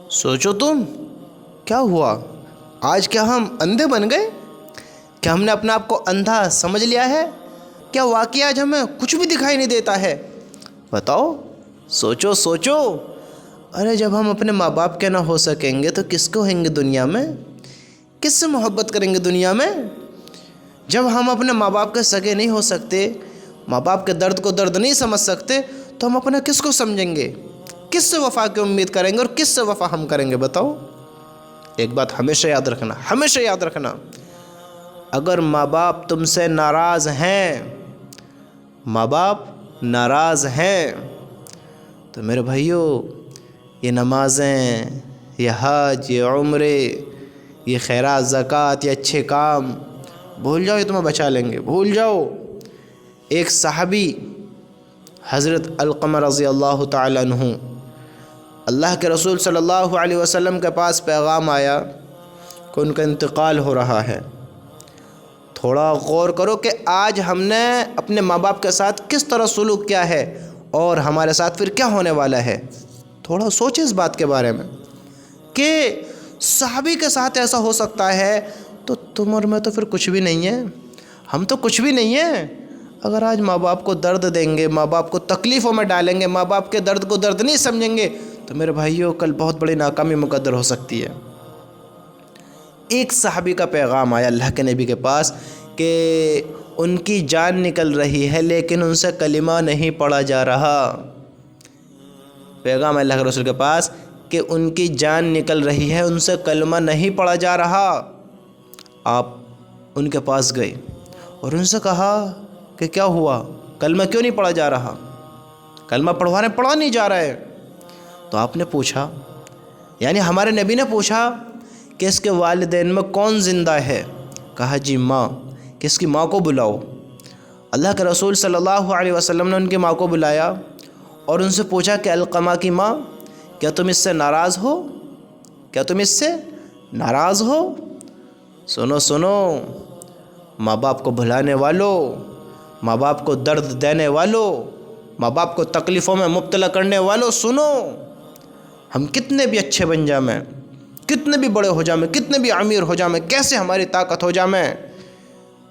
سوچو تم، کیا ہوا؟ آج کیا ہم اندھے بن گئے؟ کیا ہم نے اپنا آپ کو اندھا سمجھ لیا ہے؟ کیا واقعی آج ہمیں کچھ بھی دکھائی نہیں دیتا ہے؟ بتاؤ، سوچو سوچو۔ ارے جب ہم اپنے ماں باپ کے نہ ہو سکیں گے تو کس کو ہیں گے دنیا میں؟ کس سے محبت کریں گے دنیا میں؟ جب ہم اپنے ماں باپ کے سگے نہیں ہو سکتے، ماں باپ کے درد کو درد نہیں سمجھ سکتے، تو ہم اپنا کس کو سمجھیں گے؟ کس سے وفا کی امید کریں گے اور کس سے وفا ہم کریں گے؟ بتاؤ۔ ایک بات ہمیشہ یاد رکھنا، ہمیشہ یاد رکھنا، اگر ماں باپ تم سے ناراض ہیں، ماں باپ ناراض ہیں، تو میرے بھائیوں، یہ نمازیں، یہ حج، یہ عمرے، یہ خیرات، زکوٰۃ، یہ اچھے کام بھول جاؤ، یہ تمہیں بچا لیں گے، بھول جاؤ۔ ایک صحابی حضرت علقمہ رضی اللہ تعالیٰ عنہ، اللہ کے رسول صلی اللہ علیہ وسلم کے پاس پیغام آیا کہ ان کا انتقال ہو رہا ہے۔ تھوڑا غور کرو کہ آج ہم نے اپنے ماں باپ کے ساتھ کس طرح سلوک کیا ہے اور ہمارے ساتھ پھر کیا ہونے والا ہے۔ تھوڑا سوچیں اس بات کے بارے میں کہ صحابی کے ساتھ ایسا ہو سکتا ہے، تو تم اور میں تو پھر کچھ بھی نہیں ہیں، ہم تو کچھ بھی نہیں ہیں۔ اگر آج ماں باپ کو درد دیں گے، ماں باپ کو تکلیفوں میں ڈالیں گے، ماں باپ کے درد کو درد نہیں سمجھیں گے، تو میرے بھائیوں کل بہت بڑی ناکامی مقدر ہو سکتی ہے۔ ایک صحابی کا پیغام آیا اللہ کے نبی کے پاس کہ ان کی جان نکل رہی ہے لیکن ان سے کلمہ نہیں پڑھا جا رہا۔ پیغام اللہ کے رسول کے پاس کہ ان کی جان نکل رہی ہے، ان سے کلمہ نہیں پڑھا جا رہا۔ آپ ان کے پاس گئے اور ان سے کہا کہ کیا ہوا، کلمہ کیوں نہیں پڑھا جا رہا؟ کلمہ پڑھا نہیں جا رہا ہے۔ تو آپ نے پوچھا، یعنی ہمارے نبی نے پوچھا کہ اس کے والدین میں کون زندہ ہے؟ کہا جی ماں۔ کہ اس کی ماں کو بلاؤ۔ اللہ کے رسول صلی اللہ علیہ وسلم نے ان کی ماں کو بلایا اور ان سے پوچھا کہ علقمہ کی ماں، کیا تم اس سے ناراض ہو؟ کیا تم اس سے ناراض ہو؟ سنو سنو، ماں باپ کو بھلانے والوں، ماں باپ کو درد دینے والوں، ماں باپ کو تکلیفوں میں مبتلا کرنے والوں، سنو، ہم کتنے بھی اچھے بن جائیں، کتنے بھی بڑے ہو جائیں، کتنے بھی امیر ہو جائیں، کیسے ہماری طاقت ہو جائے،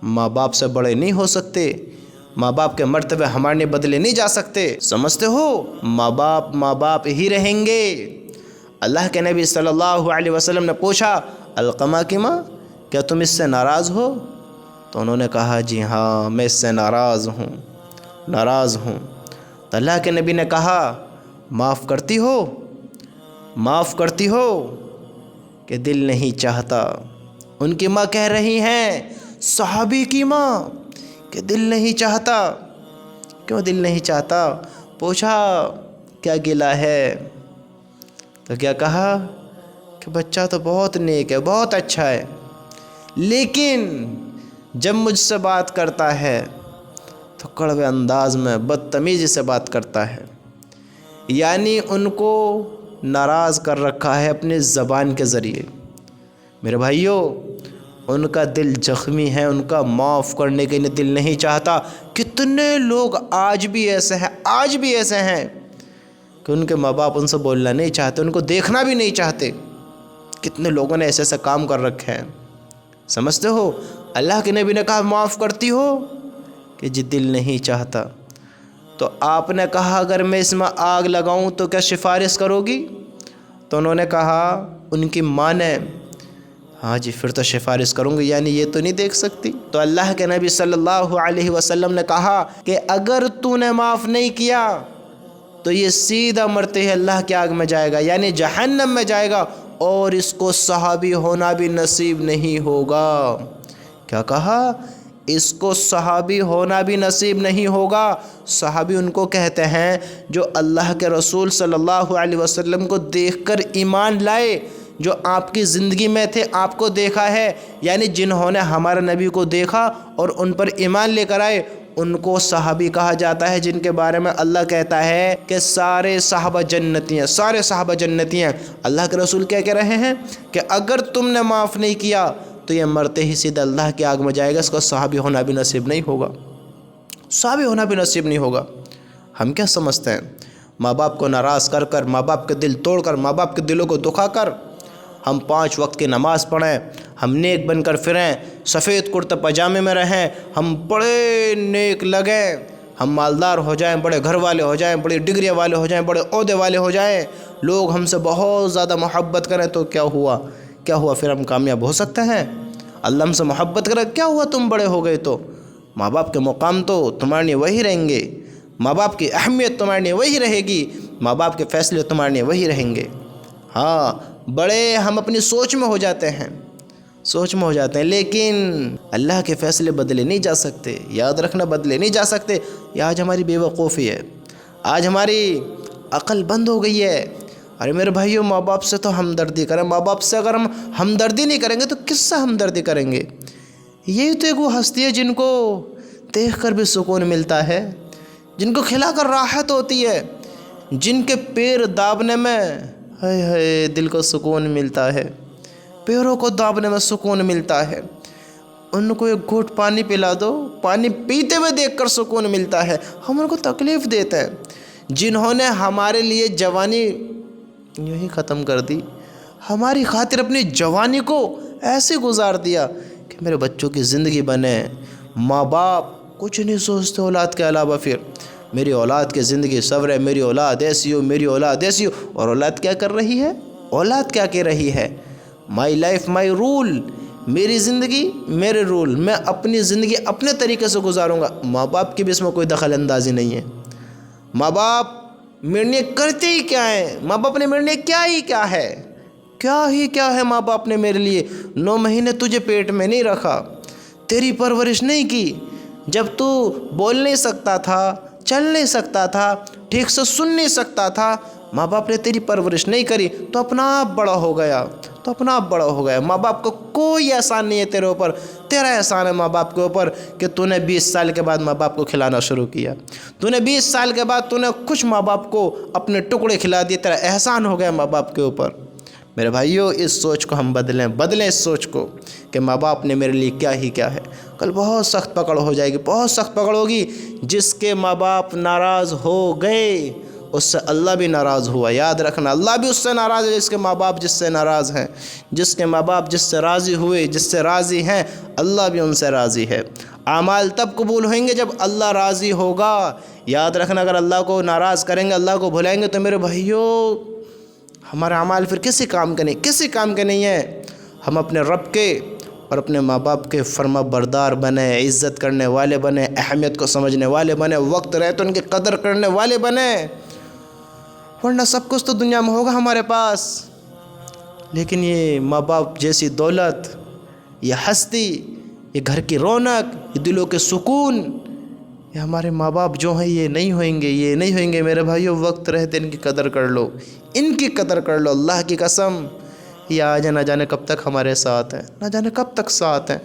ماں باپ سے بڑے نہیں ہو سکتے۔ ماں باپ کے مرتبے ہمارے بدلے نہیں جا سکتے، سمجھتے ہو؟ ماں باپ ہی رہیں گے۔ اللہ کے نبی صلی اللہ علیہ وسلم نے پوچھا، علقمہ کی ماں، کیا تم اس سے ناراض ہو؟ تو انہوں نے کہا جی ہاں، میں اس سے ناراض ہوں۔ تو اللہ کے نبی نے کہا، معاف کرتی ہو؟ کہ دل نہیں چاہتا۔ ان کی ماں کہہ رہی ہیں، صحابی کی ماں، کہ دل نہیں چاہتا۔ کیوں دل نہیں چاہتا؟ پوچھا کیا گلہ ہے؟ تو کیا کہا کہ بچہ تو بہت نیک ہے، بہت اچھا ہے، لیکن جب مجھ سے بات کرتا ہے تو کڑوے انداز میں بدتمیزی سے بات کرتا ہے۔ یعنی ان کو ناراض کر رکھا ہے اپنی زبان کے ذریعے۔ میرے بھائیوں، ان کا دل زخمی ہے، ان کا معاف کرنے کے لیے دل نہیں چاہتا۔ کتنے لوگ آج بھی ایسے ہیں کہ ان کے ماں باپ ان سے بولنا نہیں چاہتے، ان کو دیکھنا بھی نہیں چاہتے۔ کتنے لوگوں نے ایسے کام کر رکھے ہیں، سمجھتے ہو؟ اللہ کے نبی نے کہا معاف کرتی ہو؟ کہ جی دل نہیں چاہتا۔ تو آپ نے کہا اگر میں اس میں آگ لگاؤں تو کیا سفارش کرو گی؟ تو انہوں نے کہا، ان کی ماں نے، ہاں جی پھر تو سفارش کروں گی، یعنی یہ تو نہیں دیکھ سکتی۔ تو اللہ کے نبی صلی اللہ علیہ وسلم نے کہا کہ اگر تو نے معاف نہیں کیا تو یہ سیدھا مرتے ہی اللہ کی آگ میں جائے گا، یعنی جہنم میں جائے گا، اور اس کو صحابی ہونا بھی نصیب نہیں ہوگا۔ کیا کہا؟ اس کو صحابی ہونا بھی نصیب نہیں ہوگا۔ صحابی ان کو کہتے ہیں جو اللہ کے رسول صلی اللہ علیہ وسلم کو دیکھ کر ایمان لائے، جو آپ کی زندگی میں تھے، آپ کو دیکھا ہے، یعنی جنہوں نے ہمارے نبی کو دیکھا اور ان پر ایمان لے کر آئے، ان کو صحابی کہا جاتا ہے، جن کے بارے میں اللہ کہتا ہے کہ سارے صحابہ جنتی ہیں، سارے صحابہ جنتی ہیں۔ اللہ کے رسول کیا کہہ رہے ہیں کہ اگر تم نے معاف نہیں کیا تو یہ مرتے ہی سیدھا اللہ کی آگ میں جائے گا، اس کو صحابی ہونا بھی نصیب نہیں ہوگا، صحابی ہونا بھی نصیب نہیں ہوگا۔ ہم کیا سمجھتے ہیں ماں باپ کو ناراض کر کر، ماں باپ کے دل توڑ کر، ماں باپ کے دلوں کو دکھا کر ہم 5 وقت کی نماز پڑھیں، ہم نیک بن کر پھریں، سفید کرتا پاجامے میں رہیں، ہم بڑے نیک لگیں، ہم مالدار ہو جائیں، بڑے گھر والے ہو جائیں، بڑی ڈگری والے ہو جائیں، بڑے عہدے والے ہو جائیں، لوگ ہم سے بہت زیادہ محبت کریں، تو کیا ہوا؟ پھر ہم کامیاب ہو سکتے ہیں؟ اللہ ہم سے محبت کرے، کیا ہوا تم بڑے ہو گئے تو؟ ماں باپ کے مقام تو تمہارے لیے وہی رہیں گے، ماں باپ کی اہمیت تمہارے لیے وہی رہے گی، ماں باپ کے فیصلے تمہارے لیے وہی رہیں گے۔ ہاں، بڑے ہم اپنی سوچ میں ہو جاتے ہیں، لیکن اللہ کے فیصلے بدلے نہیں جا سکتے، یاد رکھنا، بدلے نہیں جا سکتے۔ یہ آج ہماری بے وقوفی ہے، آج ہماری عقل بند ہو گئی ہے۔ ارے میرے بھائیو، ماں باپ سے تو ہمدردی کریں، ماں باپ سے اگر ہم ہمدردی نہیں کریں گے تو کس سے ہمدردی کریں گے؟ یہی تو ایک وہ ہستی ہے جن کو دیکھ کر بھی سکون ملتا ہے، جن کو کھلا کر راحت ہوتی ہے، جن کے پیر دابنے میں ہائے ہائے دل کو سکون ملتا ہے، پیروں کو دابنے میں سکون ملتا ہے۔ ان کو ایک گھونٹ پانی پلا دو، پانی پیتے ہوئے دیکھ کر سکون ملتا ہے۔ ہم ان کو تکلیف دیتے ہیں، جنہوں نے ہمارے لیے جوانی یہی ختم کر دی، ہماری خاطر اپنی جوانی کو ایسے گزار دیا کہ میرے بچوں کی زندگی بنے۔ ماں باپ کچھ نہیں سوچتے اولاد کے علاوہ، پھر میری اولاد کی زندگی سنورے، میری اولاد ایسی ہو، میری اولاد ایسی ہو۔ اور اولاد کیا کر رہی ہے؟ اولاد کیا کہہ رہی ہے؟ مائی لائف مائی رول، میری زندگی میرے رول، میں اپنی زندگی اپنے طریقے سے گزاروں گا۔ ماں باپ کی بھی اس میں کوئی دخل اندازی نہیں ہے۔ ماں باپ میرے لیے کرتے ہی کیا ہے؟ ماں باپ نے میرے لیے کیا ہے ماں باپ نے میرے لیے 9 مہینے تجھے پیٹ میں نہیں رکھا، تیری پرورش نہیں کی، جب تو بول نہیں سکتا تھا، چل نہیں سکتا تھا، ٹھیک سے سن نہیں سکتا تھا، ماں باپ نے تیری پرورش نہیں کری تو اپنا آپ بڑا ہو گیا، ماں باپ کو کوئی احسان نہیں ہے تیرے اوپر، تیرا احسان ہے ماں باپ کے اوپر کہ تو نے 20 سال کے بعد ماں باپ کو کھلانا شروع کیا، تو نے 20 سال کے بعد تو نے کچھ ماں باپ کو اپنے ٹکڑے کھلا دیے، تیرا احسان ہو گیا ماں باپ کے اوپر۔ میرے بھائیو، اس سوچ کو ہم بدلیں اس سوچ کو کہ ماں باپ نے میرے لیے کیا ہے۔ کل بہت سخت پکڑ ہو جائے گی، بہت سخت پکڑ ہوگی۔ جس کے ماں باپ ناراض ہو گئے اس سے اللہ بھی ناراض ہوا، یاد رکھنا، اللہ بھی اس سے ناراض ہے جس کے ماں باپ جس سے ناراض ہیں، جس کے ماں باپ جس سے راضی ہوئے، جس سے راضی ہیں، اللہ بھی ان سے راضی ہے۔ اعمال تب قبول ہوئیں گے جب اللہ راضی ہوگا، یاد رکھنا، اگر اللہ کو ناراض کریں گے، اللہ کو بھلائیں گے تو میرے بھائیو ہمارے اعمال پھر کسی کام کے نہیں ہیں۔ ہم اپنے رب کے اور اپنے ماں باپ کے فرما بردار بنے، عزت کرنے والے بنے، اہمیت کو سمجھنے والے بنے، وقت رہے تو ان کی قدر کرنے والے بنے، ورنہ سب کچھ تو دنیا میں ہوگا ہمارے پاس، لیکن یہ ماں باپ جیسی دولت، یہ ہستی، یہ گھر کی رونق، یہ دلوں کے سکون، یہ ہمارے ماں باپ جو ہیں یہ نہیں ہوئیں گے میرے بھائیو۔ وقت رہتے ان کی قدر کر لو، اللہ کی قسم۔ یہ آج نہ جانے کب تک ہمارے ساتھ ہیں، نہ جانے کب تک ساتھ ہیں۔